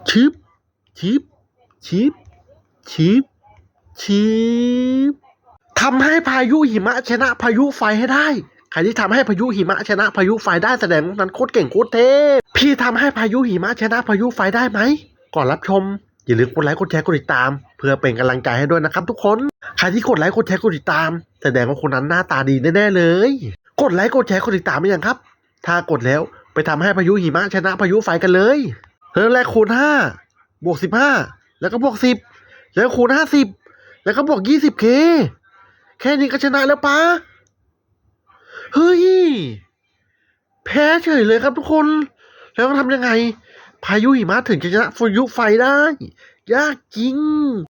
ชิปชิปชิปชิปชิปทำให้พายุหิมะชนะพายุไฟให้ได้ใครที่ทำให้พายุหิมะชนะพายุไฟได้แสดงว่านั้นโคตรเก่งโคตรเทพพี่ทำให้พายุหิมะชนะพายุไฟได้ไหมก่อนรับชมอย่าลืมกดไลค์กดแชร์กดติดตามเพื่อเป็นกำลังใจให้ด้วยนะครับทุกคนใครที่กดไลค์กดแชร์กดติดตามแสดงว่าคนนั้นหน้าตาดีแน่ๆเลยกดไลค์กดแชร์กดติดตามไปยังครับถ้ากดแล้วไปทำให้พายุหิมะชนะพายุไฟกันเลยเริ่มแรกคูณ5บวก15แล้วก็บวก10แล้วคูณ50แล้วก็บวก20K แค่นี้ก็ชนะแล้วปะเฮ้ยแพ้เฉยเลยครับทุกคนแล้วต้องทำยังไงพายุหิมะถึงจะชนะพายุไฟได้ยากจริง